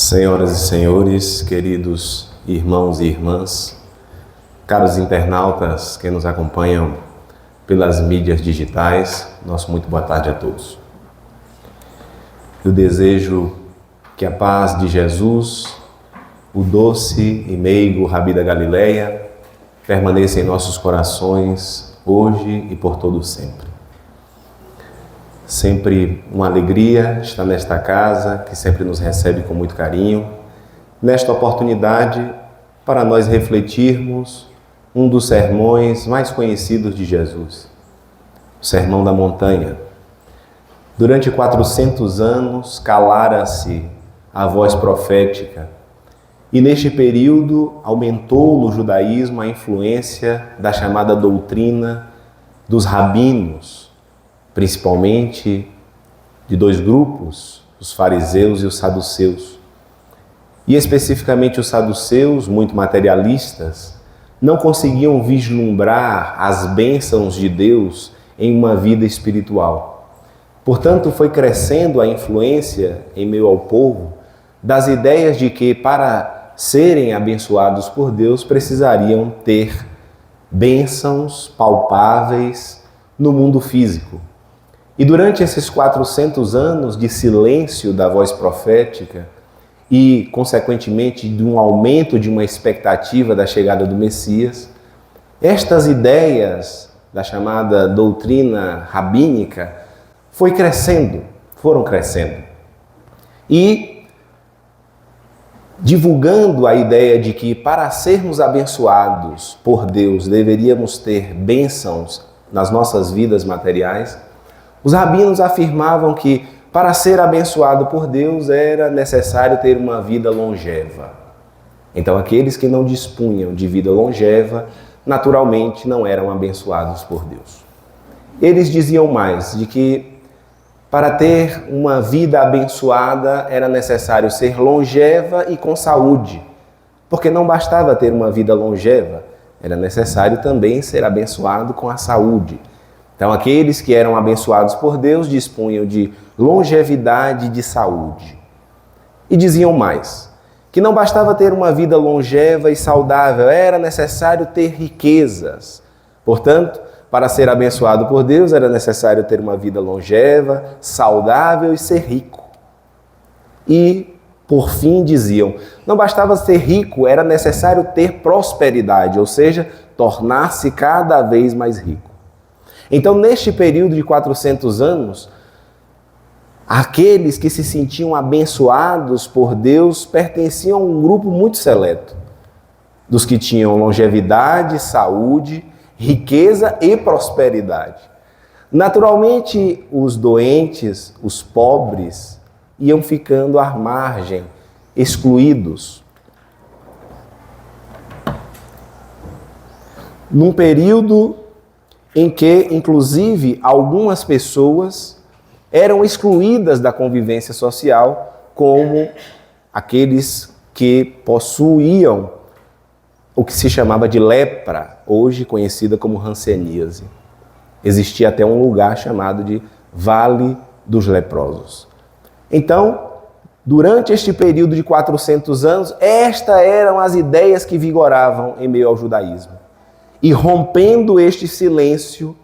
Senhoras e senhores, queridos irmãos e irmãs, caros internautas que nos acompanham pelas mídias digitais, nosso muito boa tarde a todos. Eu desejo que a paz de Jesus, o doce e meigo Rabi da Galileia, permaneça em nossos corações hoje e por todo sempre. Sempre uma alegria estar nesta casa, que sempre nos recebe com muito carinho, nesta oportunidade para nós refletirmos um dos sermões mais conhecidos de Jesus, o Sermão da Montanha. Durante 400 anos calara-se a voz profética e neste período aumentou no judaísmo a influência da chamada doutrina dos rabinos, principalmente de dois grupos, os fariseus e os saduceus. E especificamente os saduceus, muito materialistas, não conseguiam vislumbrar as bênçãos de Deus em uma vida espiritual. Portanto, foi crescendo a influência em meio ao povo das ideias de que para serem abençoados por Deus precisariam ter bênçãos palpáveis no mundo físico. E durante esses 400 anos de silêncio da voz profética e, consequentemente, de um aumento de uma expectativa da chegada do Messias, estas ideias da chamada doutrina rabínica foram crescendo. E divulgando a ideia de que para sermos abençoados por Deus deveríamos ter bênçãos nas nossas vidas materiais, os rabinos afirmavam que para ser abençoado por Deus era necessário ter uma vida longeva. Então aqueles que não dispunham de vida longeva, naturalmente não eram abençoados por Deus. Eles diziam mais, de que para ter uma vida abençoada era necessário ser longeva e com saúde, porque não bastava ter uma vida longeva, era necessário também ser abençoado com a saúde. Então, aqueles que eram abençoados por Deus dispunham de longevidade e de saúde. E diziam mais, que não bastava ter uma vida longeva e saudável, era necessário ter riquezas. Portanto, para ser abençoado por Deus, era necessário ter uma vida longeva, saudável e ser rico. E, por fim, diziam, não bastava ser rico, era necessário ter prosperidade, ou seja, tornar-se cada vez mais rico. Então, neste período de 400 anos, aqueles que se sentiam abençoados por Deus pertenciam a um grupo muito seleto, dos que tinham longevidade, saúde, riqueza e prosperidade. Naturalmente, os doentes, os pobres, iam ficando à margem, excluídos. Num período em que, inclusive, algumas pessoas eram excluídas da convivência social, como aqueles que possuíam o que se chamava de lepra, hoje conhecida como hanseníase. Existia até um lugar chamado de Vale dos Leprosos. Então, durante este período de 400 anos, estas eram as ideias que vigoravam em meio ao judaísmo. E rompendo este silêncio,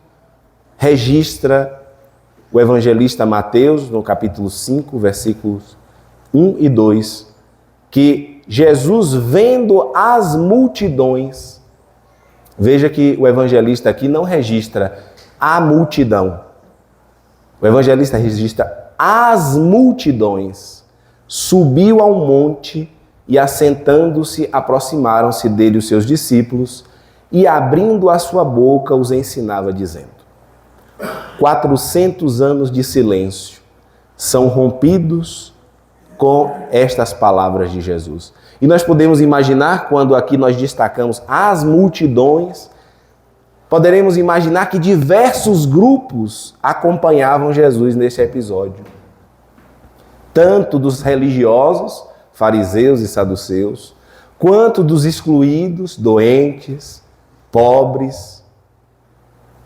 registra o evangelista Mateus, no capítulo 5, versículos 1 e 2, que Jesus, vendo as multidões, veja que o evangelista aqui não registra a multidão, o evangelista registra as multidões, subiu a um monte e, assentando-se, aproximaram-se dele os seus discípulos, e abrindo a sua boca os ensinava dizendo. 400 anos de silêncio são rompidos com estas palavras de Jesus. E nós podemos imaginar, quando aqui nós destacamos as multidões, poderemos imaginar que diversos grupos acompanhavam Jesus neste episódio. Tanto dos religiosos, fariseus e saduceus, quanto dos excluídos, doentes, pobres.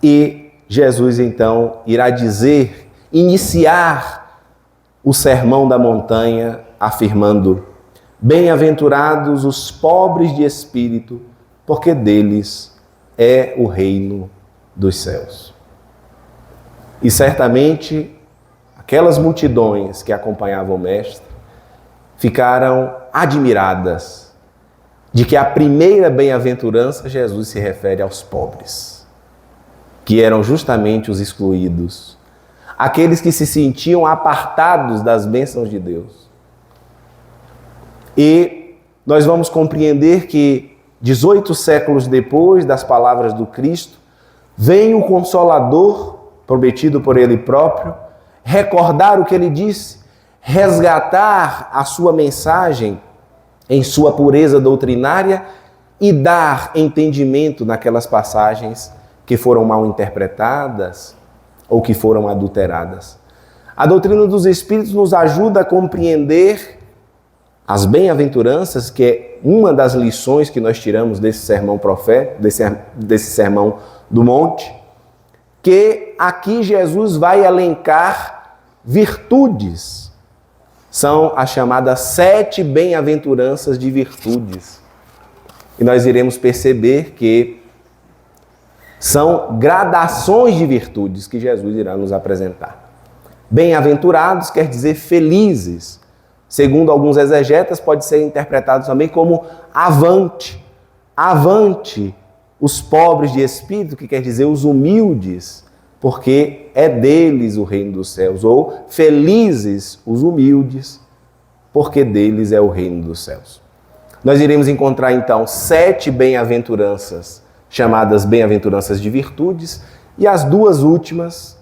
E Jesus então irá iniciar o Sermão da Montanha afirmando: Bem-aventurados os pobres de espírito, porque deles é o reino dos céus. E certamente aquelas multidões que acompanhavam o Mestre ficaram admiradas de que a primeira bem-aventurança Jesus se refere aos pobres, que eram justamente os excluídos, aqueles que se sentiam apartados das bênçãos de Deus. E nós vamos compreender que 18 séculos depois das palavras do Cristo, vem o Consolador, prometido por Ele próprio, recordar o que Ele disse, resgatar a sua mensagem em sua pureza doutrinária e dar entendimento naquelas passagens que foram mal interpretadas ou que foram adulteradas. A doutrina dos Espíritos nos ajuda a compreender as bem-aventuranças, que é uma das lições que nós tiramos desse sermão profético, desse sermão do monte, que aqui Jesus vai elencar virtudes. São as chamadas 7 bem-aventuranças de virtudes. E nós iremos perceber que são gradações de virtudes que Jesus irá nos apresentar. Bem-aventurados quer dizer felizes. Segundo alguns exegetas, pode ser interpretado também como avante. Avante os pobres de espírito, que quer dizer os humildes, porque é deles o reino dos céus. Ou felizes os humildes, porque deles é o reino dos céus. Nós iremos encontrar então 7 bem-aventuranças, chamadas bem-aventuranças de virtudes, e as 2 últimas,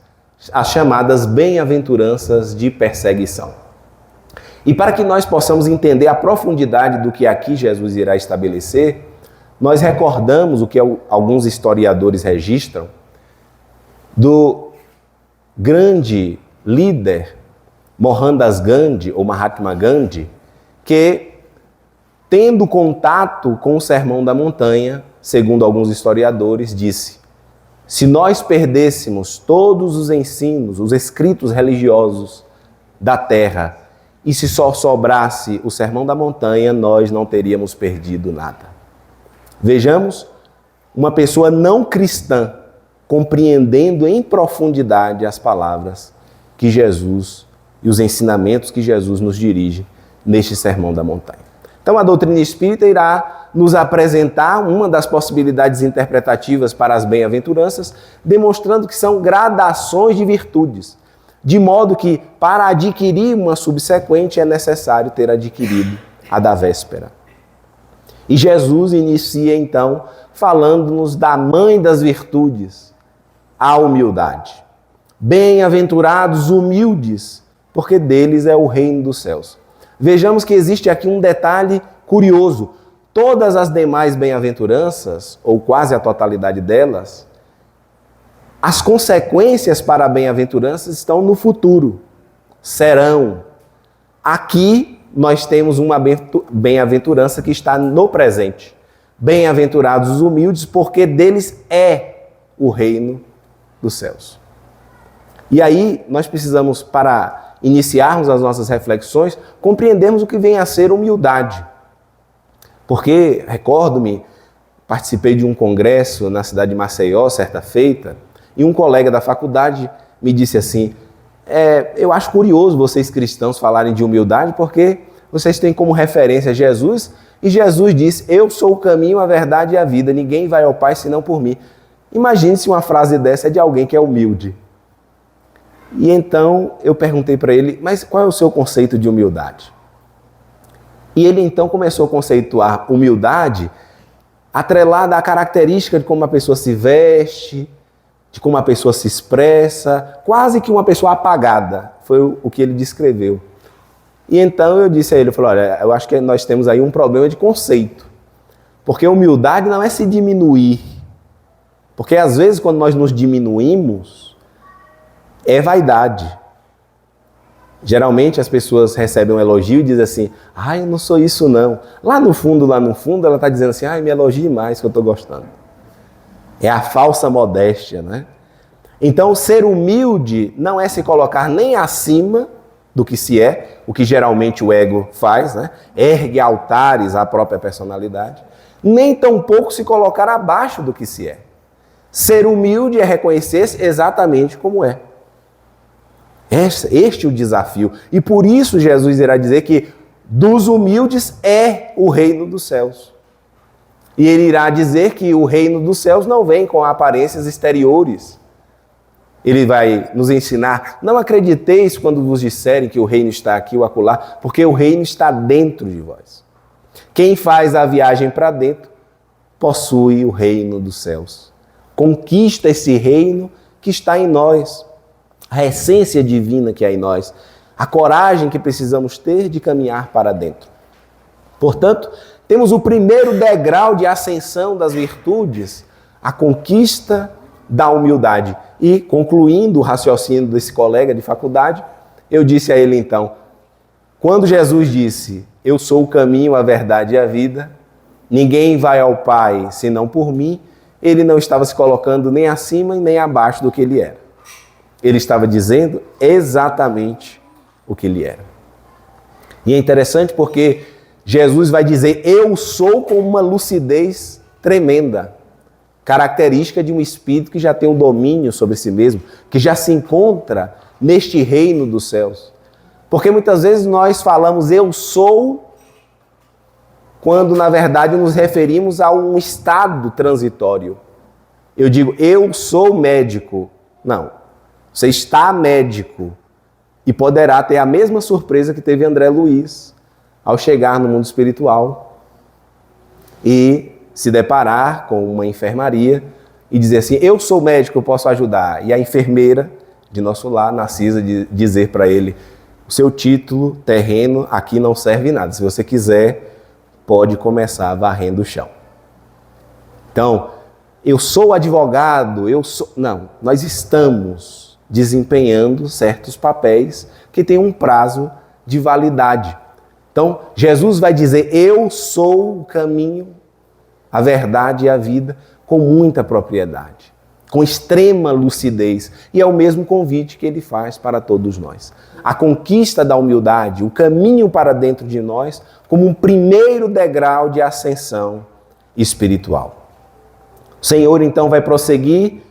as chamadas bem-aventuranças de perseguição. E para que nós possamos entender a profundidade do que aqui Jesus irá estabelecer, nós recordamos o que alguns historiadores registram do grande líder Mohandas Gandhi, ou Mahatma Gandhi, que, tendo contato com o Sermão da Montanha, segundo alguns historiadores, disse: se nós perdêssemos todos os ensinos, os escritos religiosos da terra, e se só sobrasse o Sermão da Montanha, nós não teríamos perdido nada. Vejamos uma pessoa não cristã compreendendo em profundidade as palavras que Jesus e os ensinamentos que Jesus nos dirige neste Sermão da Montanha. Então a doutrina espírita irá nos apresentar uma das possibilidades interpretativas para as bem-aventuranças, demonstrando que são gradações de virtudes, de modo que, para adquirir uma subsequente, é necessário ter adquirido a da véspera. E Jesus inicia, então, falando-nos da mãe das virtudes, a humildade. Bem-aventurados humildes, porque deles é o reino dos céus. Vejamos que existe aqui um detalhe curioso. Todas as demais bem-aventuranças, ou quase a totalidade delas, as consequências para a bem-aventurança estão no futuro, serão. Aqui nós temos uma bem-aventurança que está no presente. Bem-aventurados os humildes, porque deles é o reino dos céus. E aí nós precisamos, para iniciarmos as nossas reflexões, compreendermos o que vem a ser humildade. Porque, recordo-me, participei de um congresso na cidade de Maceió, certa feita, e um colega da faculdade me disse assim: eu acho curioso vocês cristãos falarem de humildade, porque vocês têm como referência Jesus, e Jesus disse: eu sou o caminho, a verdade e a vida, ninguém vai ao Pai senão por mim. Imagine se uma frase dessa é de alguém que é humilde. E então eu perguntei para ele: mas qual é o seu conceito de humildade? E ele então começou a conceituar humildade atrelada à característica de como a pessoa se veste, de como a pessoa se expressa, quase que uma pessoa apagada, foi o que ele descreveu. E então eu disse a ele, olha, eu acho que nós temos aí um problema de conceito, porque humildade não é se diminuir, porque às vezes quando nós nos diminuímos, é vaidade. Geralmente as pessoas recebem um elogio e dizem assim: eu não sou isso não. Lá no fundo, ela está dizendo assim: me elogie mais que eu estou gostando. É a falsa modéstia, né? Então, ser humilde não é se colocar nem acima do que se é, o que geralmente o ego faz, né? Ergue altares à própria personalidade, nem tampouco se colocar abaixo do que se é. Ser humilde é reconhecer-se exatamente como é. Este é o desafio. E por isso Jesus irá dizer que dos humildes é o reino dos céus. E ele irá dizer que o reino dos céus não vem com aparências exteriores. Ele vai nos ensinar, não acrediteis quando vos disserem que o reino está aqui ou acolá, porque o reino está dentro de vós. Quem faz a viagem para dentro possui o reino dos céus. Conquista esse reino que está em nós, a essência divina que há em nós, a coragem que precisamos ter de caminhar para dentro. Portanto, temos o primeiro degrau de ascensão das virtudes, a conquista da humildade. E, concluindo o raciocínio desse colega de faculdade, eu disse a ele então, quando Jesus disse, eu sou o caminho, a verdade e a vida, ninguém vai ao Pai senão por mim, ele não estava se colocando nem acima e nem abaixo do que ele era. Ele estava dizendo exatamente o que ele era. E é interessante porque Jesus vai dizer, eu sou, com uma lucidez tremenda, característica de um espírito que já tem um domínio sobre si mesmo, que já se encontra neste reino dos céus. Porque muitas vezes nós falamos eu sou, quando na verdade nos referimos a um estado transitório. Eu digo, eu sou médico. Não, você está médico e poderá ter a mesma surpresa que teve André Luiz ao chegar no mundo espiritual e se deparar com uma enfermaria e dizer assim, eu sou médico, eu posso ajudar. E a enfermeira de nosso lar, Narcisa, dizer para ele, o seu título terreno aqui não serve nada. Se você quiser, pode começar varrendo o chão. Então, eu sou advogado, eu sou... Não, nós estamos desempenhando certos papéis que têm um prazo de validade. Então, Jesus vai dizer, eu sou o caminho, a verdade e a vida, com muita propriedade, com extrema lucidez. E é o mesmo convite que ele faz para todos nós. A conquista da humildade, o caminho para dentro de nós, como um primeiro degrau de ascensão espiritual. O Senhor então vai prosseguir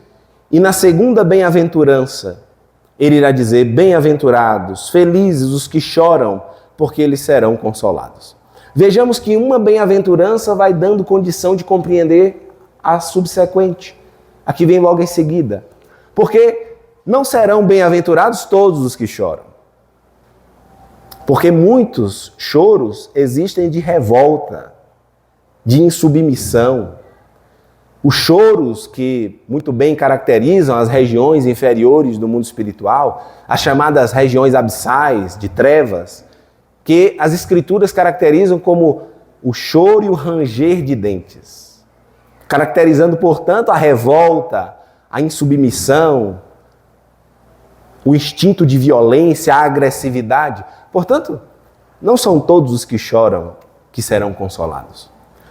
e na segunda bem-aventurança, ele irá dizer, bem-aventurados, felizes os que choram, porque eles serão consolados. Vejamos que uma bem-aventurança vai dando condição de compreender a subsequente, a que vem logo em seguida. Porque não serão bem-aventurados todos os que choram. Porque muitos choros existem de revolta, de insubmissão. Os choros que muito bem caracterizam as regiões inferiores do mundo espiritual, as chamadas regiões abissais, de trevas, que as Escrituras caracterizam como o choro e o ranger de dentes, caracterizando, portanto, a revolta, a insubmissão, o instinto de violência, a agressividade. Portanto, não são todos os que choram que serão consolados.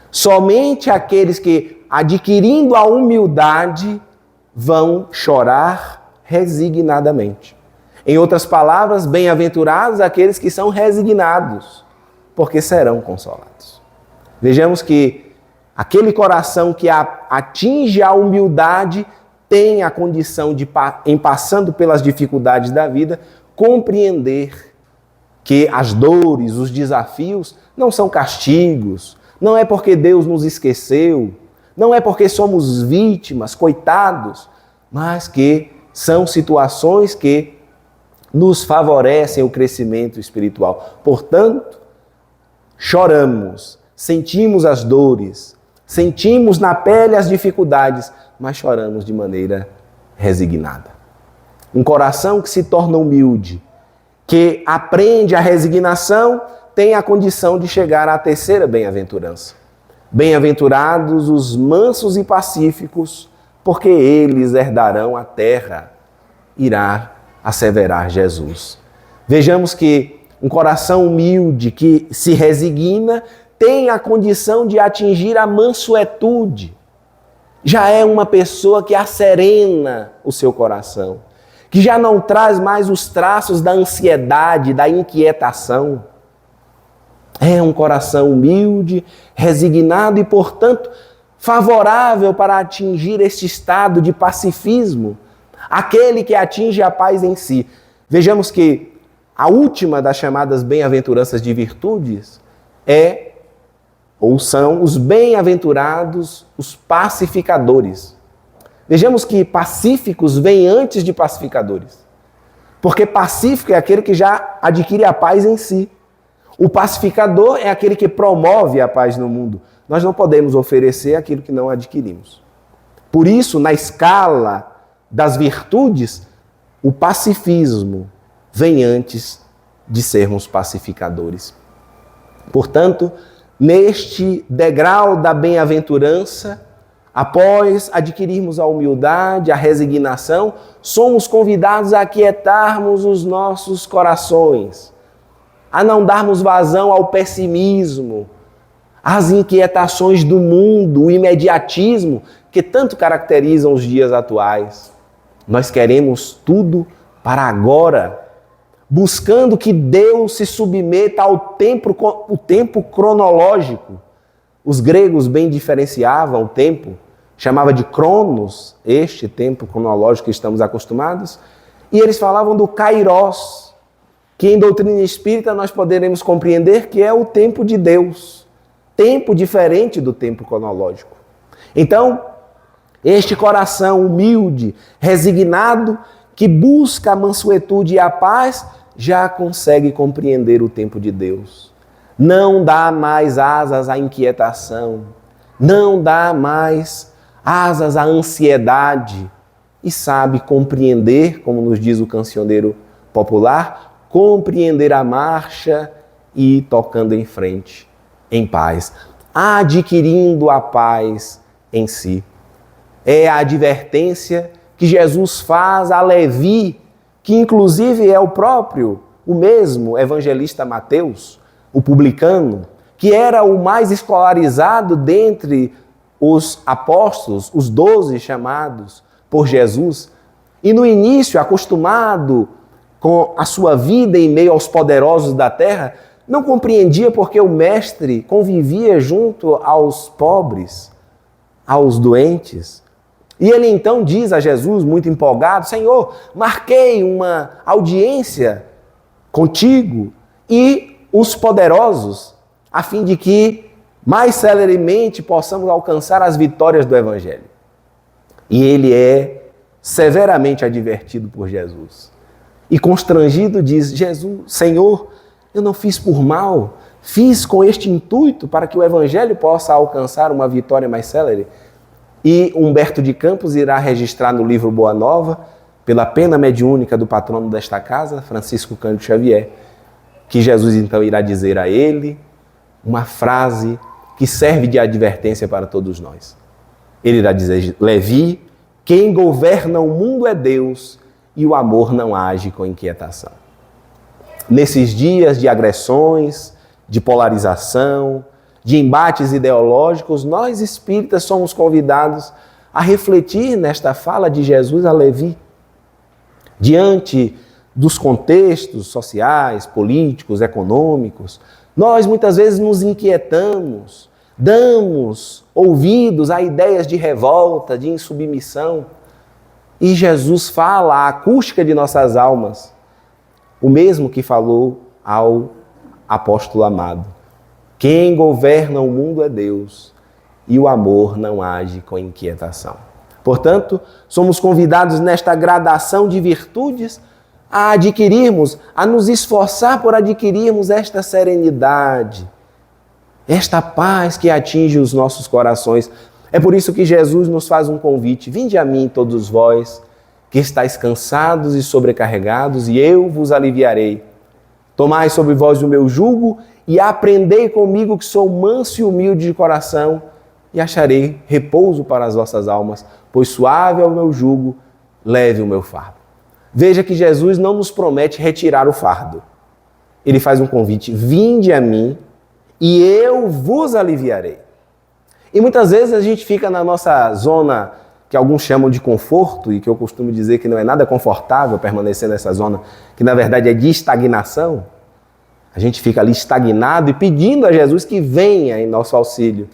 Somente aqueles que, adquirindo a humildade, vão chorar resignadamente. Em outras palavras, bem-aventurados aqueles que são resignados, porque serão consolados. Vejamos que aquele coração que atinge a humildade tem a condição de, em passando pelas dificuldades da vida, compreender que as dores, os desafios não são castigos, não é porque Deus nos esqueceu, não é porque somos vítimas, coitados, mas que são situações que nos favorecem o crescimento espiritual. Portanto, choramos, sentimos as dores, sentimos na pele as dificuldades, mas choramos de maneira resignada. Um coração que se torna humilde, que aprende a resignação, tem a condição de chegar à terceira bem-aventurança. Bem-aventurados os mansos e pacíficos, porque eles herdarão a terra, irá asseverar Jesus. Vejamos que um coração humilde que se resigna tem a condição de atingir a mansuetude. Já é uma pessoa que asserena o seu coração, que já não traz mais os traços da ansiedade, da inquietação. É um coração humilde, resignado e, portanto, favorável para atingir este estado de pacifismo, aquele que atinge a paz em si. Vejamos que a última das chamadas bem-aventuranças de virtudes são os bem-aventurados, os pacificadores. Vejamos que pacíficos vêm antes de pacificadores. Porque pacífico é aquele que já adquire a paz em si. O pacificador é aquele que promove a paz no mundo. Nós não podemos oferecer aquilo que não adquirimos. Por isso, na escala das virtudes, o pacifismo vem antes de sermos pacificadores. Portanto, neste degrau da bem-aventurança, após adquirirmos a humildade, a resignação, somos convidados a aquietarmos os nossos corações, a não darmos vazão ao pessimismo, às inquietações do mundo, o imediatismo que tanto caracterizam os dias atuais. Nós queremos tudo para agora, buscando que Deus se submeta ao tempo cronológico. Os gregos bem diferenciavam o tempo, chamava de cronos, este tempo cronológico que estamos acostumados, e eles falavam do kairos, que em doutrina espírita nós poderemos compreender que é o tempo de Deus, tempo diferente do tempo cronológico. Então, este coração humilde, resignado, que busca a mansuetude e a paz, já consegue compreender o tempo de Deus. Não dá mais asas à inquietação, não dá mais asas à ansiedade e sabe compreender, como nos diz o cancioneiro popular, compreender a marcha e ir tocando em frente, em paz, adquirindo a paz em si. É a advertência que Jesus faz a Levi, que inclusive é o mesmo evangelista Mateus, o publicano, que era o mais escolarizado dentre os apóstolos, os 12 chamados por Jesus, e no início, acostumado com a sua vida em meio aos poderosos da terra, não compreendia porque o mestre convivia junto aos pobres, aos doentes. E ele então diz a Jesus, muito empolgado, Senhor, marquei uma audiência contigo e os poderosos, a fim de que mais celeremente possamos alcançar as vitórias do Evangelho. E ele é severamente advertido por Jesus. E constrangido diz, Jesus, Senhor, eu não fiz por mal, fiz com este intuito para que o Evangelho possa alcançar uma vitória mais célere. E Humberto de Campos irá registrar no livro Boa Nova, pela pena mediúnica do patrono desta casa, Francisco Cândido Xavier, que Jesus então irá dizer a ele uma frase que serve de advertência para todos nós. Ele irá dizer, Levi, quem governa o mundo é Deus e o amor não age com inquietação. Nesses dias de agressões, de polarização, de embates ideológicos, nós espíritas somos convidados a refletir nesta fala de Jesus a Levi. Diante dos contextos sociais, políticos, econômicos, nós muitas vezes nos inquietamos, damos ouvidos a ideias de revolta, de insubmissão. E Jesus fala à acústica de nossas almas, o mesmo que falou ao apóstolo amado. Quem governa o mundo é Deus e o amor não age com inquietação. Portanto, somos convidados nesta gradação de virtudes a adquirirmos, a nos esforçar por adquirirmos esta serenidade, esta paz que atinge os nossos corações. É por isso que Jesus nos faz um convite. Vinde a mim todos vós que estáis cansados e sobrecarregados e eu vos aliviarei. Tomai sobre vós o meu jugo e aprendei comigo que sou manso e humilde de coração e acharei repouso para as vossas almas, pois suave é o meu jugo, leve o meu fardo. Veja que Jesus não nos promete retirar o fardo. Ele faz um convite, vinde a mim e eu vos aliviarei. E muitas vezes a gente fica na nossa zona que alguns chamam de conforto e que eu costumo dizer que não é nada confortável permanecer nessa zona, que na verdade é de estagnação. A gente fica ali estagnado e pedindo a Jesus que venha em nosso auxílio.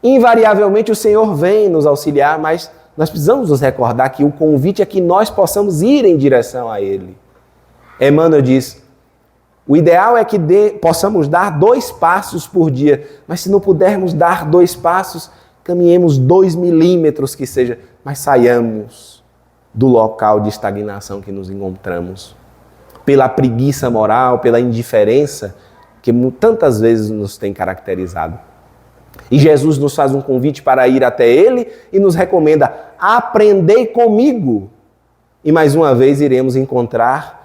Invariavelmente o Senhor vem nos auxiliar, mas nós precisamos nos recordar que o convite é que nós possamos ir em direção a Ele. Emmanuel diz, o ideal é que possamos dar 2 passos por dia, mas se não pudermos dar 2 passos, caminhemos 2 milímetros que seja, mas saiamos do local de estagnação que nos encontramos. Pela preguiça moral, pela indiferença que tantas vezes nos tem caracterizado. E Jesus nos faz um convite para ir até Ele e nos recomenda, aprendei comigo. E mais uma vez iremos encontrar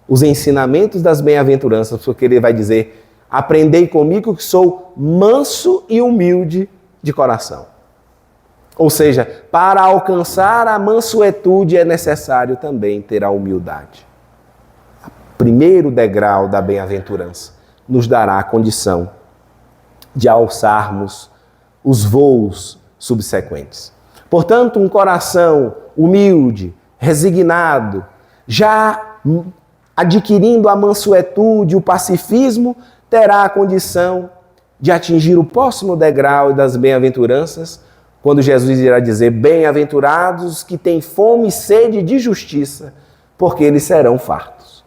os ensinamentos das bem-aventuranças, porque Ele vai dizer, aprendei comigo que sou manso e humilde de coração. Ou seja, para alcançar a mansuetude é necessário também ter a humildade. O primeiro degrau da bem-aventurança nos dará a condição de alçarmos os voos subsequentes. Portanto, um coração humilde, resignado, já adquirindo a mansuetude, o pacifismo, terá a condição de atingir o próximo degrau das bem-aventuranças, quando Jesus irá dizer, bem-aventurados que têm fome e sede de justiça, porque eles serão fartos.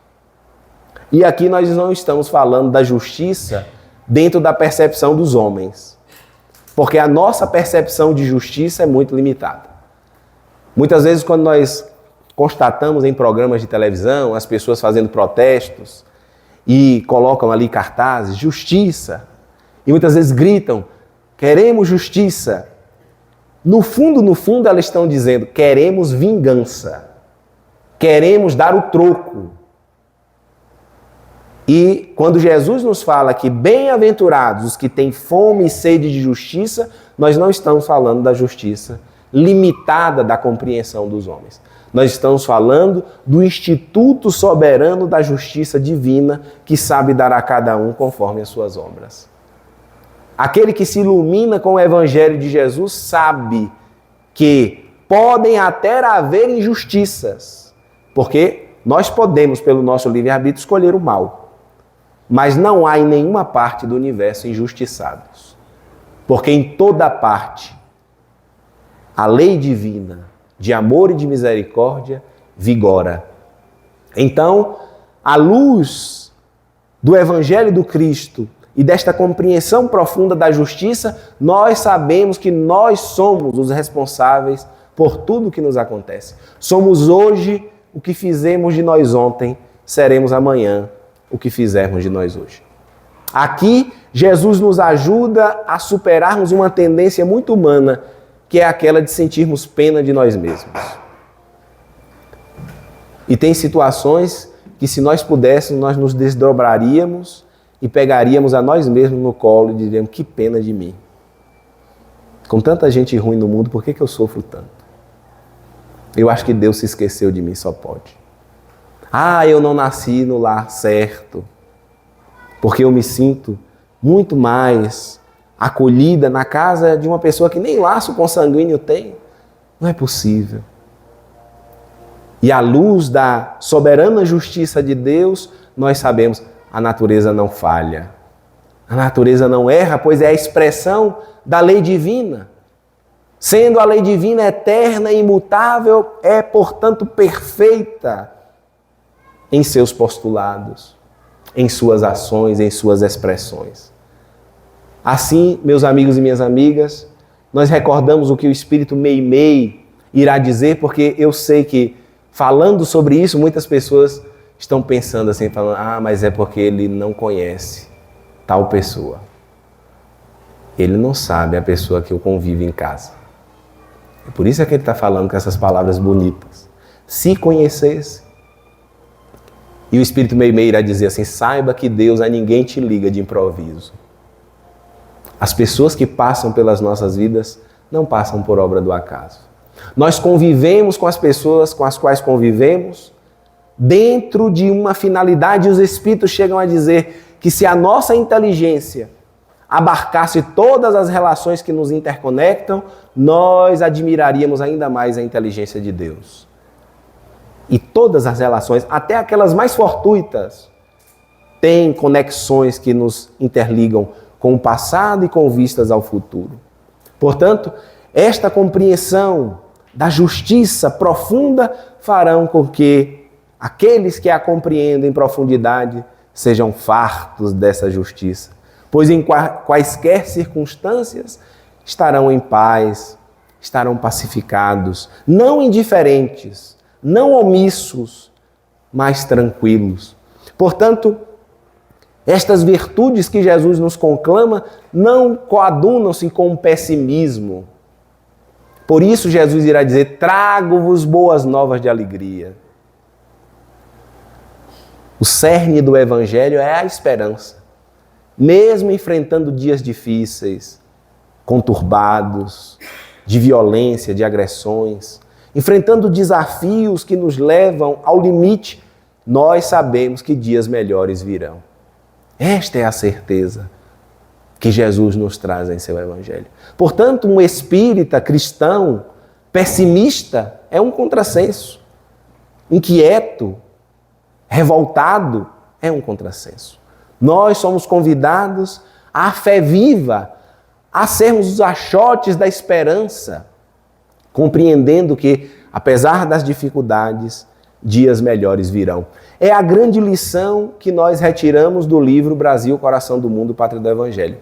E aqui nós não estamos falando da justiça dentro da percepção dos homens, porque a nossa percepção de justiça é muito limitada. Muitas vezes quando nós constatamos em programas de televisão as pessoas fazendo protestos e colocam ali cartazes, justiça, e muitas vezes gritam, queremos justiça. No fundo, elas estão dizendo, queremos vingança, queremos dar o troco. E quando Jesus nos fala que bem-aventurados os que têm fome e sede de justiça, nós não estamos falando da justiça limitada da compreensão dos homens. Nós estamos falando do Instituto Soberano da Justiça Divina que sabe dar a cada um conforme as suas obras. Aquele que se ilumina com o Evangelho de Jesus sabe que podem até haver injustiças, porque nós podemos, pelo nosso livre-arbítrio, escolher o mal. Mas não há em nenhuma parte do universo injustiçados. Porque em toda parte, a lei divina de amor e de misericórdia vigora. Então, à luz do Evangelho do Cristo e desta compreensão profunda da justiça, nós sabemos que nós somos os responsáveis por tudo que nos acontece. Somos hoje o que fizemos de nós ontem, seremos amanhã o que fizermos de nós hoje. Aqui, Jesus nos ajuda a superarmos uma tendência muito humana, que é aquela de sentirmos pena de nós mesmos. E tem situações que, se nós pudéssemos, nós nos desdobraríamos e pegaríamos a nós mesmos no colo e diríamos, que pena de mim. Com tanta gente ruim no mundo, por que eu sofro tanto? Eu acho que Deus se esqueceu de mim, só pode. Eu não nasci no lar certo, porque eu me sinto muito mais acolhida na casa de uma pessoa que nem laço consanguíneo tem. Não é possível. E à luz da soberana justiça de Deus, nós sabemos, a natureza não falha. A natureza não erra, pois é a expressão da lei divina. Sendo a lei divina eterna e imutável, é, portanto, perfeita em seus postulados, em suas ações, em suas expressões. Assim, meus amigos e minhas amigas, nós recordamos o que o Espírito Meimei irá dizer, porque eu sei que, falando sobre isso, muitas pessoas estão pensando assim, falando, mas é porque ele não conhece tal pessoa. Ele não sabe a pessoa que eu convivo em casa. É por isso que ele está falando com essas palavras bonitas. Se conhecesse. E o Espírito Meimei irá dizer assim, saiba que Deus a ninguém te liga de improviso. As pessoas que passam pelas nossas vidas não passam por obra do acaso. Nós convivemos com as pessoas com as quais convivemos dentro de uma finalidade, e os Espíritos chegam a dizer que se a nossa inteligência, abarcasse todas as relações que nos interconectam, nós admiraríamos ainda mais a inteligência de Deus. E todas as relações, até aquelas mais fortuitas, têm conexões que nos interligam com o passado e com vistas ao futuro. Portanto, esta compreensão da justiça profunda farão com que aqueles que a compreendem em profundidade sejam fartos dessa justiça, pois em quaisquer circunstâncias estarão em paz, estarão pacificados, não indiferentes, não omissos, mas tranquilos. Portanto, estas virtudes que Jesus nos conclama não coadunam-se com o pessimismo. Por isso Jesus irá dizer: trago-vos boas novas de alegria. O cerne do Evangelho é a esperança. Mesmo enfrentando dias difíceis, conturbados, de violência, de agressões, enfrentando desafios que nos levam ao limite, nós sabemos que dias melhores virão. Esta é a certeza que Jesus nos traz em seu Evangelho. Portanto, um espírita cristão pessimista é um contrassenso. Inquieto, revoltado é um contrassenso. Nós somos convidados à fé viva, a sermos os achotes da esperança, compreendendo que, apesar das dificuldades, dias melhores virão. É a grande lição que nós retiramos do livro Brasil, Coração do Mundo, Pátria do Evangelho.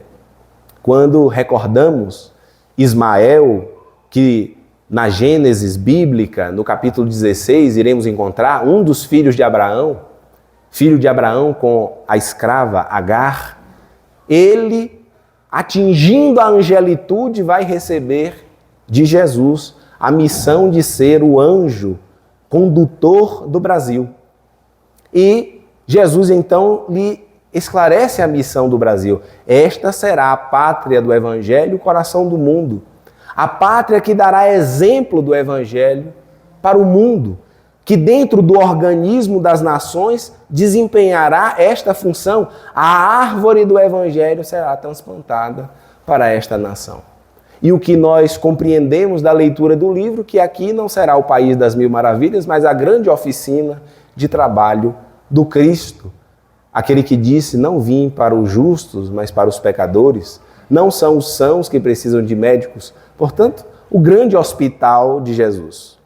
Quando recordamos Ismael, que na Gênesis bíblica, no capítulo 16, iremos encontrar um dos filhos de Abraão, filho de Abraão com a escrava Agar, ele, atingindo a angelitude, vai receber de Jesus a missão de ser o anjo condutor do Brasil. E Jesus então lhe esclarece a missão do Brasil. Esta será a pátria do Evangelho, o coração do mundo. A pátria que dará exemplo do Evangelho para o mundo, que dentro do organismo das nações desempenhará esta função. A árvore do Evangelho será transplantada para esta nação. E o que nós compreendemos da leitura do livro, que aqui não será o país das mil maravilhas, mas a grande oficina de trabalho do Cristo. Aquele que disse: não vim para os justos, mas para os pecadores. Não são os sãos que precisam de médicos. Portanto, o grande hospital de Jesus.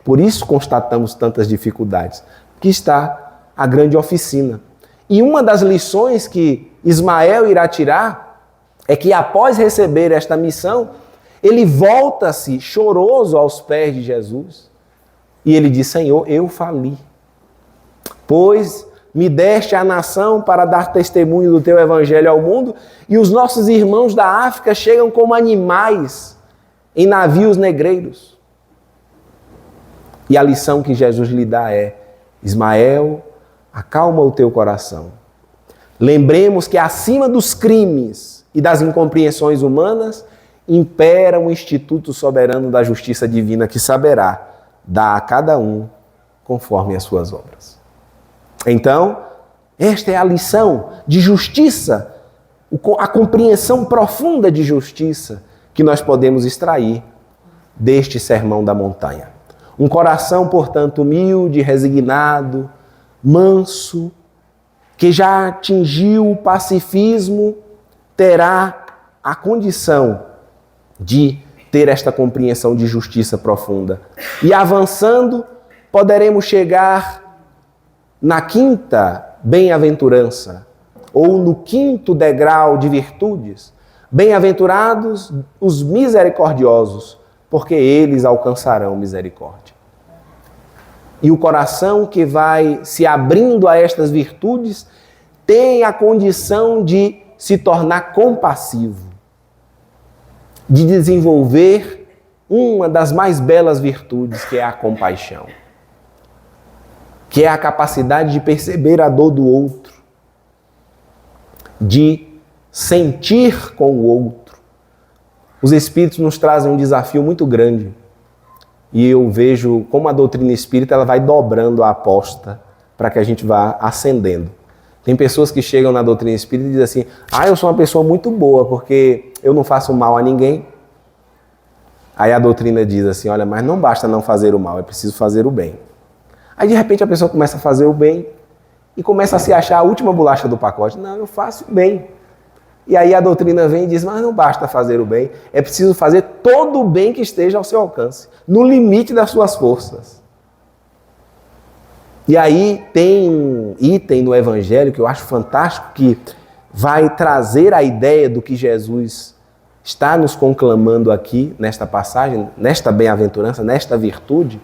Por isso constatamos tantas dificuldades, que está a grande oficina. E uma das lições que Ismael irá tirar é que, após receber esta missão, ele volta-se choroso aos pés de Jesus e ele diz: Senhor, eu fali, pois me deste a nação para dar testemunho do teu evangelho ao mundo, e os nossos irmãos da África chegam como animais em navios negreiros. E a lição que Jesus lhe dá é: Ismael, acalma o teu coração. Lembremos que acima dos crimes e das incompreensões humanas, impera um instituto soberano da justiça divina que saberá dar a cada um conforme as suas obras. Então, esta é a lição de justiça, a compreensão profunda de justiça que nós podemos extrair deste sermão da montanha. Um coração, portanto, humilde, resignado, manso, que já atingiu o pacifismo, terá a condição de ter esta compreensão de justiça profunda. E avançando, poderemos chegar na quinta bem-aventurança, ou no quinto degrau de virtudes. Bem-aventurados os misericordiosos, porque eles alcançarão misericórdia. E o coração que vai se abrindo a estas virtudes tem a condição de se tornar compassivo, de desenvolver uma das mais belas virtudes, que é a compaixão, que é a capacidade de perceber a dor do outro, de sentir com o outro. Os Espíritos nos trazem um desafio muito grande, e eu vejo como a doutrina espírita ela vai dobrando a aposta para que a gente vá ascendendo. Tem pessoas que chegam na doutrina espírita e dizem assim, eu sou uma pessoa muito boa porque eu não faço mal a ninguém. Aí a doutrina diz assim, olha, mas não basta não fazer o mal, é preciso fazer o bem. Aí de repente a pessoa começa a fazer o bem e começa a se achar a última bolacha do pacote. Não, eu faço o bem. E aí a doutrina vem e diz, mas não basta fazer o bem, é preciso fazer todo o bem que esteja ao seu alcance, no limite das suas forças. E aí tem um item no Evangelho que eu acho fantástico, que vai trazer a ideia do que Jesus está nos conclamando aqui, nesta passagem, nesta bem-aventurança, nesta virtude,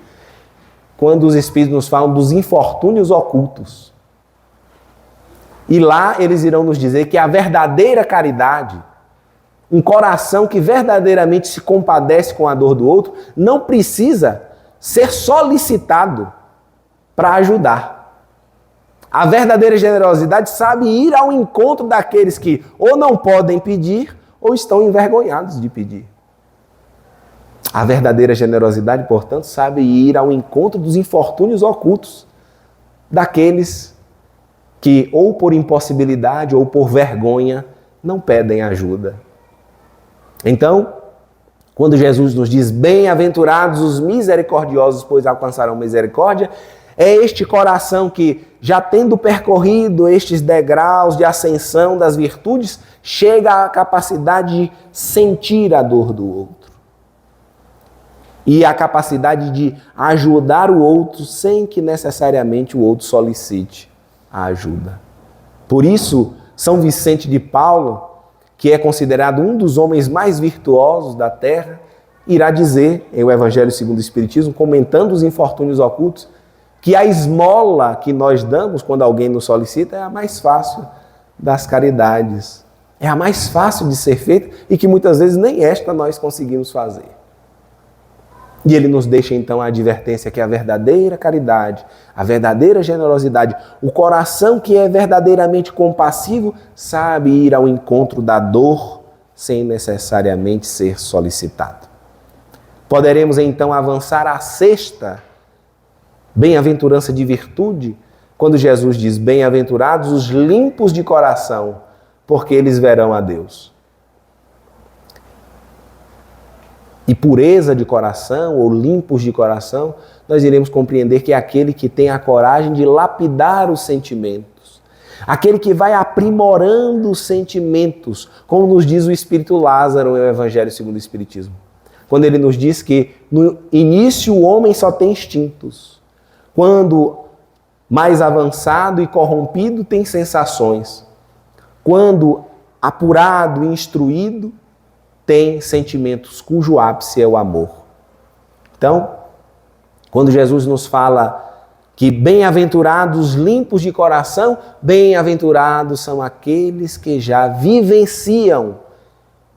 quando os Espíritos nos falam dos infortúnios ocultos. E lá eles irão nos dizer que a verdadeira caridade, um coração que verdadeiramente se compadece com a dor do outro, não precisa ser solicitado para ajudar. A verdadeira generosidade sabe ir ao encontro daqueles que ou não podem pedir ou estão envergonhados de pedir. A verdadeira generosidade, portanto, sabe ir ao encontro dos infortúnios ocultos daqueles que, ou por impossibilidade ou por vergonha, não pedem ajuda. Então, quando Jesus nos diz, bem-aventurados os misericordiosos, pois alcançarão misericórdia, é este coração que, já tendo percorrido estes degraus de ascensão das virtudes, chega à capacidade de sentir a dor do outro. E a capacidade de ajudar o outro sem que necessariamente o outro solicite a ajuda. Por isso, São Vicente de Paulo, que é considerado um dos homens mais virtuosos da terra, irá dizer, em o Evangelho segundo o Espiritismo, comentando os infortúnios ocultos, que a esmola que nós damos quando alguém nos solicita é a mais fácil das caridades. É a mais fácil de ser feita e que muitas vezes nem esta nós conseguimos fazer. E ele nos deixa então a advertência que a verdadeira caridade, a verdadeira generosidade, o coração que é verdadeiramente compassivo, sabe ir ao encontro da dor sem necessariamente ser solicitado. Poderemos então avançar à sexta bem-aventurança de virtude, quando Jesus diz, bem-aventurados os limpos de coração, porque eles verão a Deus. E pureza de coração, ou limpos de coração, nós iremos compreender que é aquele que tem a coragem de lapidar os sentimentos. Aquele que vai aprimorando os sentimentos, como nos diz o Espírito Lázaro no Evangelho segundo o Espiritismo. Quando ele nos diz que no início o homem só tem instintos. Quando mais avançado e corrompido tem sensações. Quando apurado e instruído tem sentimentos cujo ápice é o amor. Então, quando Jesus nos fala que bem-aventurados limpos de coração, bem-aventurados são aqueles que já vivenciam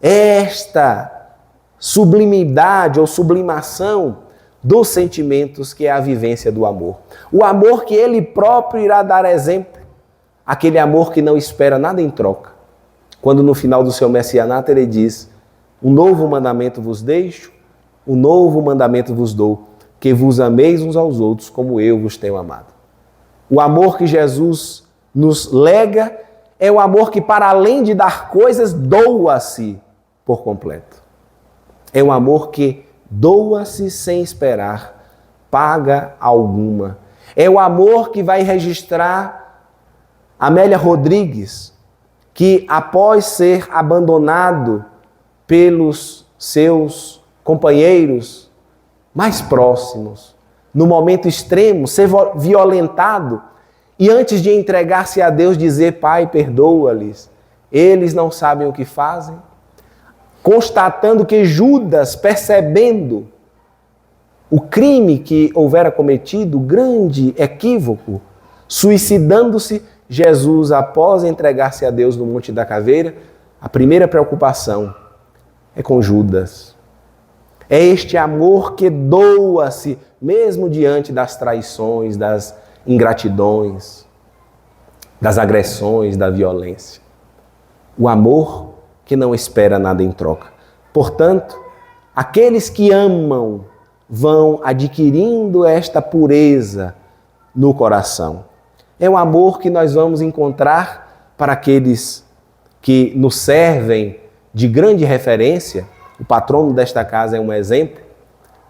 esta sublimidade ou sublimação dos sentimentos que é a vivência do amor. O amor que ele próprio irá dar exemplo, aquele amor que não espera nada em troca. Quando no final do seu messianato ele diz, um novo mandamento vos deixo, um novo mandamento vos dou, que vos ameis uns aos outros como eu vos tenho amado. O amor que Jesus nos lega é o amor que, para além de dar coisas, doa-se por completo. É um amor que doa-se sem esperar paga alguma. É o amor que vai registrar Amélia Rodrigues, que após ser abandonado pelos seus companheiros mais próximos, no momento extremo, ser violentado, e antes de entregar-se a Deus dizer, Pai, perdoa-lhes, eles não sabem o que fazem, constatando que Judas, percebendo o crime que houvera cometido, o grande equívoco, suicidando-se, Jesus, após entregar-se a Deus no Monte da Caveira, a primeira preocupação é com Judas. É este amor que doa-se, mesmo diante das traições, das ingratidões, das agressões, da violência. O amor que não espera nada em troca. Portanto, aqueles que amam vão adquirindo esta pureza no coração. É um amor que nós vamos encontrar para aqueles que nos servem de grande referência. O patrono desta casa é um exemplo.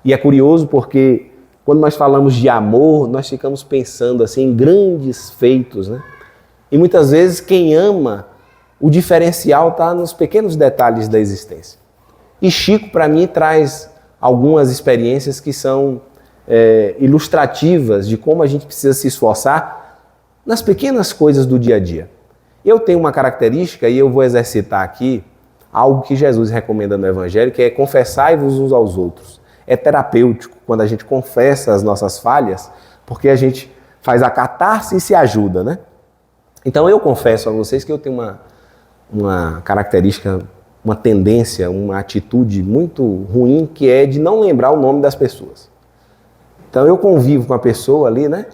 E é curioso porque quando nós falamos de amor, nós ficamos pensando assim em grandes feitos, né? E muitas vezes quem ama, o diferencial está nos pequenos detalhes da existência. E Chico, para mim, traz algumas experiências que são ilustrativas de como a gente precisa se esforçar nas pequenas coisas do dia a dia. Eu tenho uma característica, e eu vou exercitar aqui, algo que Jesus recomenda no Evangelho, que é confessai-vos uns aos outros. É terapêutico quando a gente confessa as nossas falhas, porque a gente faz a catarse e se ajuda, né? Então eu confesso a vocês que eu tenho uma característica, uma tendência, uma atitude muito ruim, que é de não lembrar o nome das pessoas. Então eu convivo com a pessoa ali, né?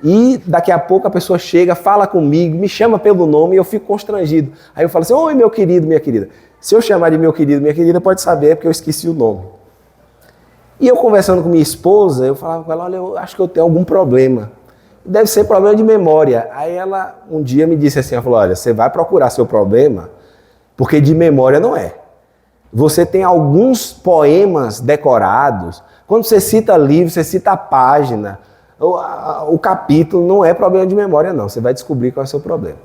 E daqui a pouco a pessoa chega, fala comigo, me chama pelo nome e eu fico constrangido. Aí eu falo assim, oi meu querido, minha querida. Se eu chamar de meu querido, minha querida, pode saber, porque eu esqueci o nome. E eu conversando com minha esposa, eu falava com ela, olha, eu acho que eu tenho algum problema. Deve ser problema de memória. Aí ela um dia me disse assim, ela falou, olha, você vai procurar seu problema, porque de memória não é. Você tem alguns poemas decorados, quando você cita livro, você cita a página, o capítulo, não é problema de memória não, você vai descobrir qual é o seu problema.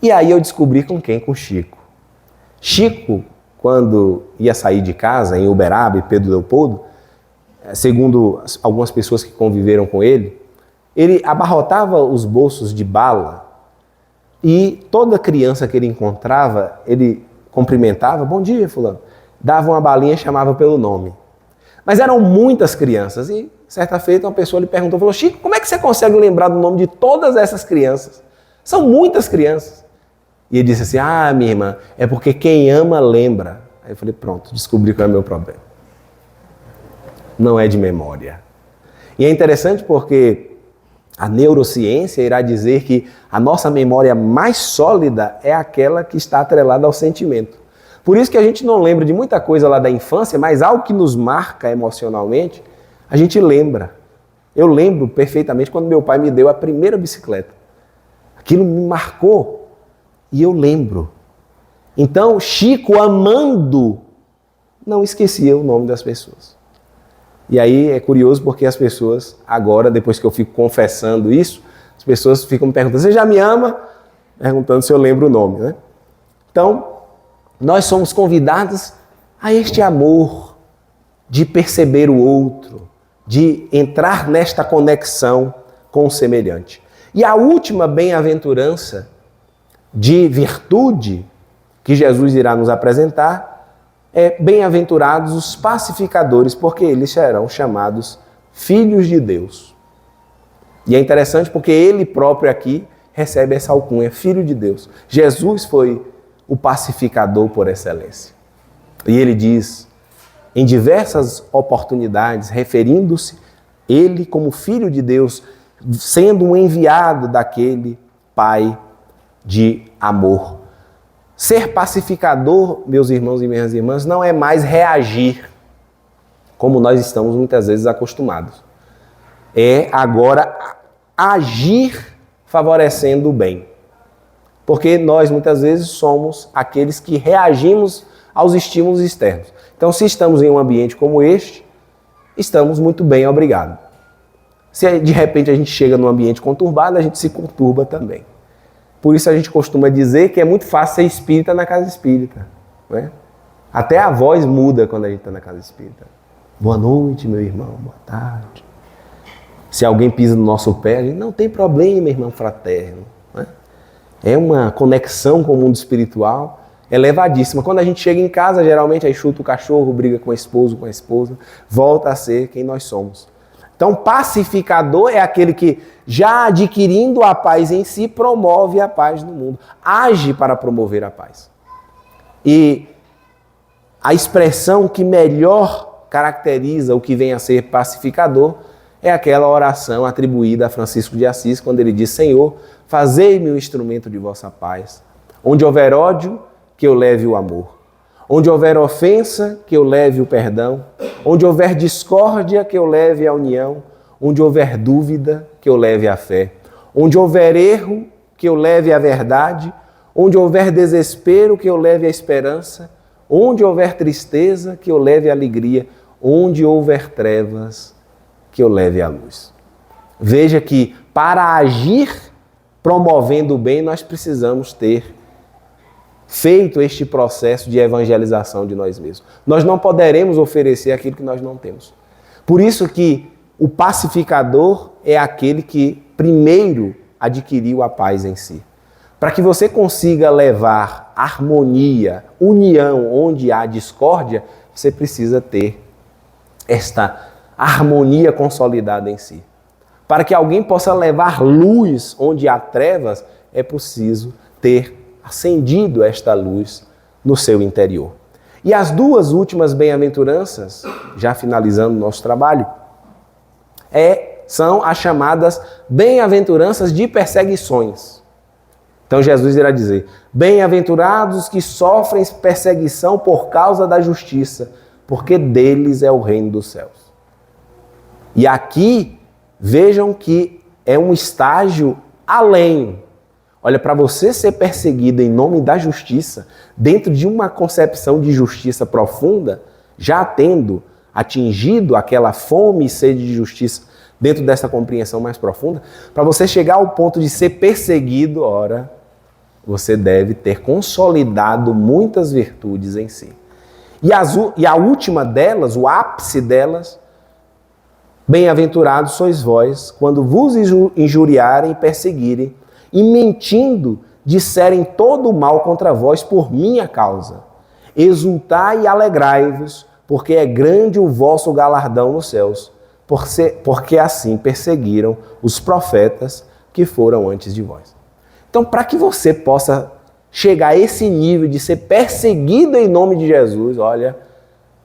E aí eu descobri com quem? Com Chico. Chico, quando ia sair de casa, em Uberaba e Pedro Leopoldo, segundo algumas pessoas que conviveram com ele abarrotava os bolsos de bala e toda criança que ele encontrava, ele cumprimentava, bom dia fulano, dava uma balinha e chamava pelo nome. Mas eram muitas crianças e certa feita uma pessoa lhe perguntou, falou, Chico, como é que você consegue lembrar do nome de todas essas crianças? São muitas crianças. E ele disse assim, minha irmã, é porque quem ama lembra. Aí eu falei, pronto, descobri qual é o meu problema. Não é de memória. E é interessante porque a neurociência irá dizer que a nossa memória mais sólida é aquela que está atrelada ao sentimento. Por isso que a gente não lembra de muita coisa lá da infância, mas algo que nos marca emocionalmente, a gente lembra. Eu lembro perfeitamente quando meu pai me deu a primeira bicicleta. Aquilo me marcou e eu lembro. Então, Chico, amando, não esquecia o nome das pessoas. E aí é curioso porque as pessoas, agora, depois que eu fico confessando isso, as pessoas ficam me perguntando, você já me ama? Perguntando se eu lembro o nome, né? Então, nós somos convidados a este amor de perceber o outro, de entrar nesta conexão com o semelhante. E a última bem-aventurança de virtude que Jesus irá nos apresentar é bem-aventurados os pacificadores, porque eles serão chamados filhos de Deus. E é interessante porque ele próprio aqui recebe essa alcunha, filho de Deus. Jesus foi o pacificador por excelência. E ele diz, em diversas oportunidades, referindo-se ele como filho de Deus, sendo um enviado daquele Pai de amor. Ser pacificador, meus irmãos e minhas irmãs, não é mais reagir, como nós estamos muitas vezes acostumados. É agora agir favorecendo o bem. Porque nós muitas vezes somos aqueles que reagimos aos estímulos externos. Então, se estamos em um ambiente como este, estamos muito bem, obrigado. Se de repente a gente chega num ambiente conturbado, a gente se conturba também. Por isso a gente costuma dizer que é muito fácil ser espírita na casa espírita. Né? Até a voz muda quando a gente está na casa espírita. Boa noite, meu irmão, boa tarde. Se alguém pisa no nosso pé, a gente não tem problema, irmão fraterno. Né? É uma conexão com o mundo espiritual elevadíssima. Quando a gente chega em casa, geralmente aí chuta o cachorro, briga com o esposo, com a esposa, volta a ser quem nós somos. Então, pacificador é aquele que, já adquirindo a paz em si, promove a paz no mundo. Age para promover a paz. E a expressão que melhor caracteriza o que vem a ser pacificador é aquela oração atribuída a Francisco de Assis, quando ele diz, Senhor, fazei-me um instrumento de vossa paz. Onde houver ódio, que eu leve o amor. Onde houver ofensa, que eu leve o perdão. Onde houver discórdia, que eu leve a união. Onde houver dúvida, que eu leve a fé. Onde houver erro, que eu leve à verdade. Onde houver desespero, que eu leve à esperança. Onde houver tristeza, que eu leve à alegria. Onde houver trevas, que eu leve à luz. Veja que para agir promovendo o bem, nós precisamos ter feito este processo de evangelização de nós mesmos. Nós não poderemos oferecer aquilo que nós não temos. Por isso que o pacificador é aquele que primeiro adquiriu a paz em si. Para que você consiga levar harmonia, união onde há discórdia, você precisa ter esta harmonia consolidada em si. Para que alguém possa levar luz onde há trevas, é preciso ter acendido esta luz no seu interior. E as duas últimas bem-aventuranças, já finalizando o nosso trabalho, são as chamadas bem-aventuranças de perseguições. Então Jesus irá dizer: bem-aventurados que sofrem perseguição por causa da justiça, porque deles é o reino dos céus. E aqui, vejam que é um estágio além. Olha, para você ser perseguido em nome da justiça, dentro de uma concepção de justiça profunda, já tendo atingido aquela fome e sede de justiça dentro dessa compreensão mais profunda, para você chegar ao ponto de ser perseguido, ora, você deve ter consolidado muitas virtudes em si. E a última delas, o ápice delas, bem-aventurados sois vós, quando vos injuriarem e perseguirem, e mentindo disserem todo o mal contra vós por minha causa. Exultai e alegrai-vos, porque é grande o vosso galardão nos céus, porque assim perseguiram os profetas que foram antes de vós. Então, para que você possa chegar a esse nível de ser perseguido em nome de Jesus, olha,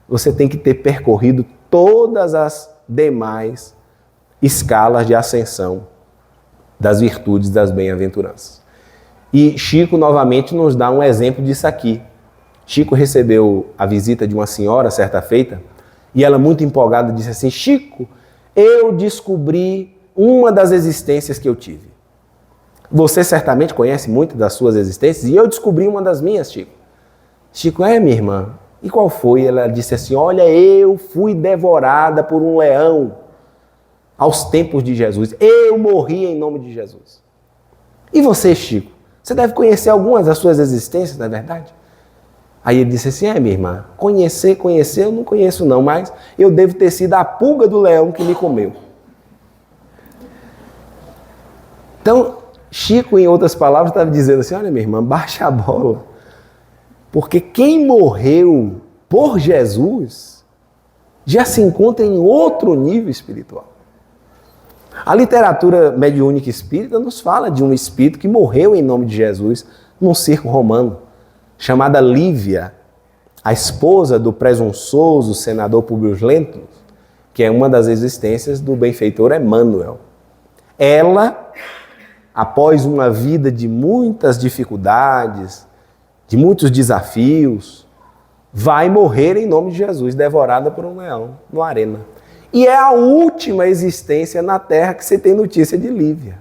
você tem que ter percorrido todas as demais escalas de ascensão das virtudes das bem-aventuranças. E Chico novamente nos dá um exemplo disso aqui. Chico recebeu a visita de uma senhora certa feita e ela, muito empolgada, disse assim: Chico, eu descobri uma das existências que eu tive. Você certamente conhece muito das suas existências e eu descobri uma das minhas, Chico. Chico: minha irmã, e qual foi? Ela disse assim: olha, eu fui devorada por um leão aos tempos de Jesus. Eu morri em nome de Jesus. E você, Chico? Você deve conhecer algumas das suas existências, não é verdade? Aí ele disse assim: minha irmã, conhecer, eu não conheço não, mas eu devo ter sido a pulga do leão que me comeu. Então, Chico, em outras palavras, estava dizendo assim: olha, minha irmã, baixa a bola. Porque quem morreu por Jesus já se encontra em outro nível espiritual. A literatura mediúnica espírita nos fala de um espírito que morreu em nome de Jesus num circo romano, chamada Lívia, a esposa do presunçoso senador Públio Lentulus, que é uma das existências do benfeitor Emmanuel. Ela, após uma vida de muitas dificuldades, de muitos desafios, vai morrer em nome de Jesus, devorada por um leão, no arena. E é a última existência na Terra que você tem notícia de Lívia.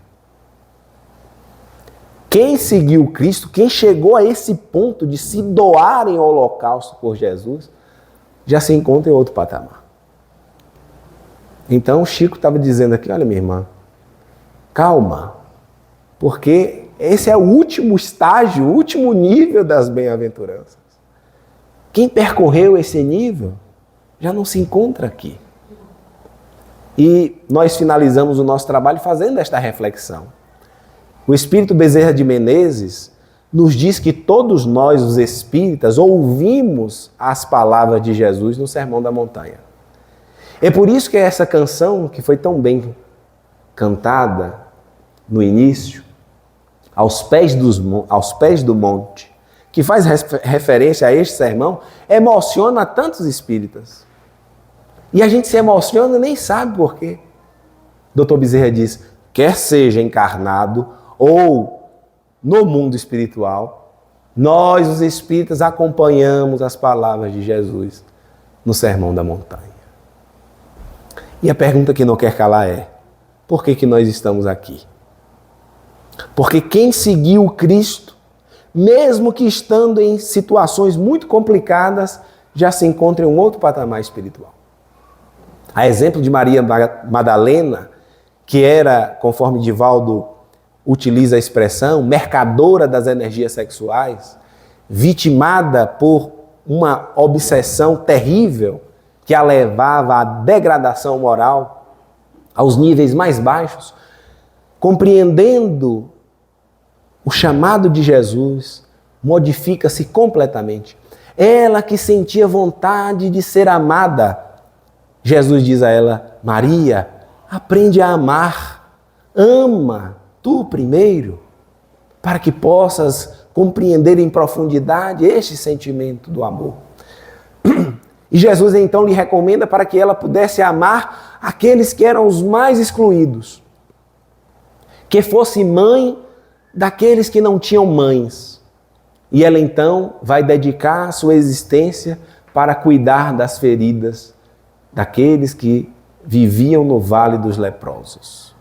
Quem seguiu Cristo, quem chegou a esse ponto de se doar em holocausto por Jesus, já se encontra em outro patamar. Então, Chico estava dizendo aqui: olha, minha irmã, calma, porque esse é o último estágio, o último nível das bem-aventuranças. Quem percorreu esse nível já não se encontra aqui. E nós finalizamos o nosso trabalho fazendo esta reflexão. O Espírito Bezerra de Menezes nos diz que todos nós, os espíritas, ouvimos as palavras de Jesus no Sermão da Montanha. É por isso que essa canção, que foi tão bem cantada no início, aos pés do monte, que faz referência a este sermão, emociona tantos espíritas. E a gente se emociona e nem sabe por quê. Dr. Bezerra diz: quer seja encarnado ou no mundo espiritual, nós, os espíritas, acompanhamos as palavras de Jesus no Sermão da Montanha. E a pergunta que não quer calar é: por que nós estamos aqui? Porque quem seguiu Cristo, mesmo que estando em situações muito complicadas, já se encontra em um outro patamar espiritual. A exemplo de Maria Madalena, que era, conforme Divaldo utiliza a expressão, mercadora das energias sexuais, vitimada por uma obsessão terrível que a levava à degradação moral, aos níveis mais baixos, compreendendo o chamado de Jesus, modifica-se completamente. Ela que sentia vontade de ser amada, Jesus diz a ela: Maria, aprende a amar, ama tu primeiro, para que possas compreender em profundidade este sentimento do amor. E Jesus então lhe recomenda para que ela pudesse amar aqueles que eram os mais excluídos, que fosse mãe daqueles que não tinham mães. E ela então vai dedicar a sua existência para cuidar das feridas daqueles que viviam no vale dos leprosos.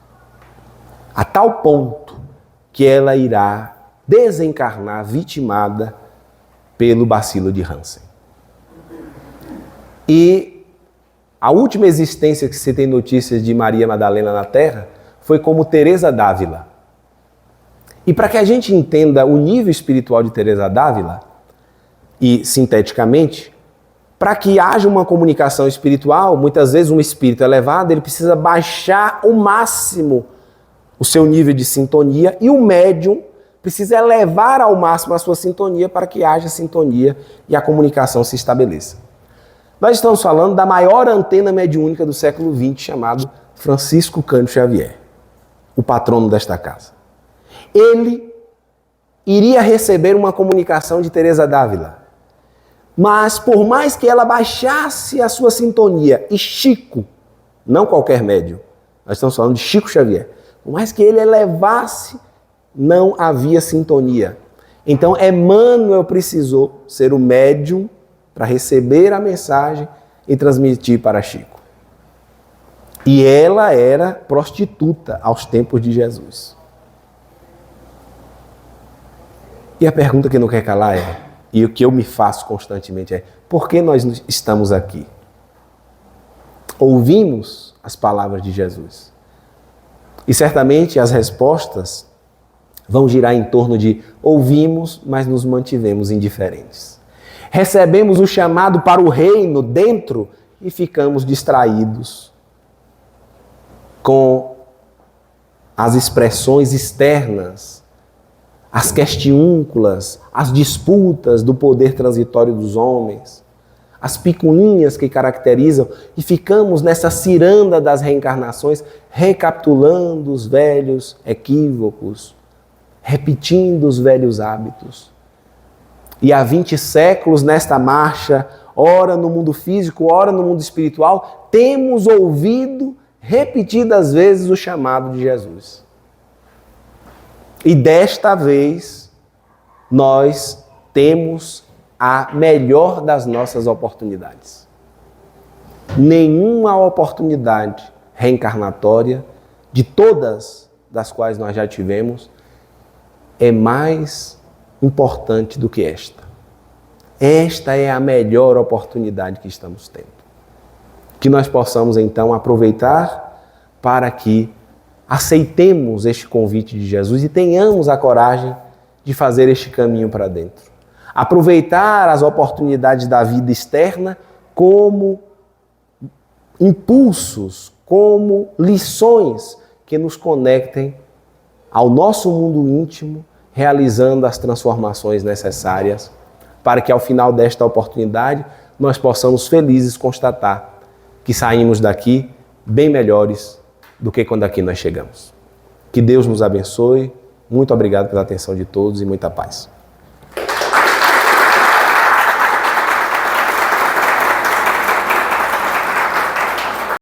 A tal ponto que ela irá desencarnar vitimada pelo bacilo de Hansen. E a última existência que se tem notícias de Maria Madalena na Terra foi como Teresa d'Ávila. E para que a gente entenda o nível espiritual de Teresa d'Ávila, e sinteticamente, para que haja uma comunicação espiritual, muitas vezes um espírito elevado, ele precisa baixar ao máximo o seu nível de sintonia e o médium precisa elevar ao máximo a sua sintonia para que haja sintonia e a comunicação se estabeleça. Nós estamos falando da maior antena mediúnica do século XX, chamado Francisco Cândido Xavier, o patrono desta casa. Ele iria receber uma comunicação de Teresa d'Ávila, mas por mais que ela baixasse a sua sintonia, e Chico, não qualquer médium, nós estamos falando de Chico Xavier, por mais que ele elevasse, não havia sintonia. Então Emmanuel precisou ser o médium para receber a mensagem e transmitir para Chico. E ela era prostituta aos tempos de Jesus. E a pergunta que não quer calar é, e o que eu me faço constantemente é, por que nós estamos aqui? Ouvimos as palavras de Jesus. E certamente as respostas vão girar em torno de ouvimos, mas nos mantivemos indiferentes. Recebemos o chamado para o reino dentro e ficamos distraídos com as expressões externas, as questiúnculas, as disputas do poder transitório dos homens, as picuinhas que caracterizam, e ficamos nessa ciranda das reencarnações, recapitulando os velhos equívocos, repetindo os velhos hábitos. E há 20 séculos nesta marcha, ora no mundo físico, ora no mundo espiritual, temos ouvido repetidas vezes o chamado de Jesus. E desta vez, nós temos a melhor das nossas oportunidades. Nenhuma oportunidade reencarnatória, de todas das quais nós já tivemos, é mais importante do que esta. Esta é a melhor oportunidade que estamos tendo. Que nós possamos então aproveitar para que aceitemos este convite de Jesus e tenhamos a coragem de fazer este caminho para dentro. Aproveitar as oportunidades da vida externa como impulsos, como lições que nos conectem ao nosso mundo íntimo, realizando as transformações necessárias para que ao final desta oportunidade nós possamos felizes constatar que saímos daqui bem melhores do que quando aqui nós chegamos. Que Deus nos abençoe. Muito obrigado pela atenção de todos e muita paz.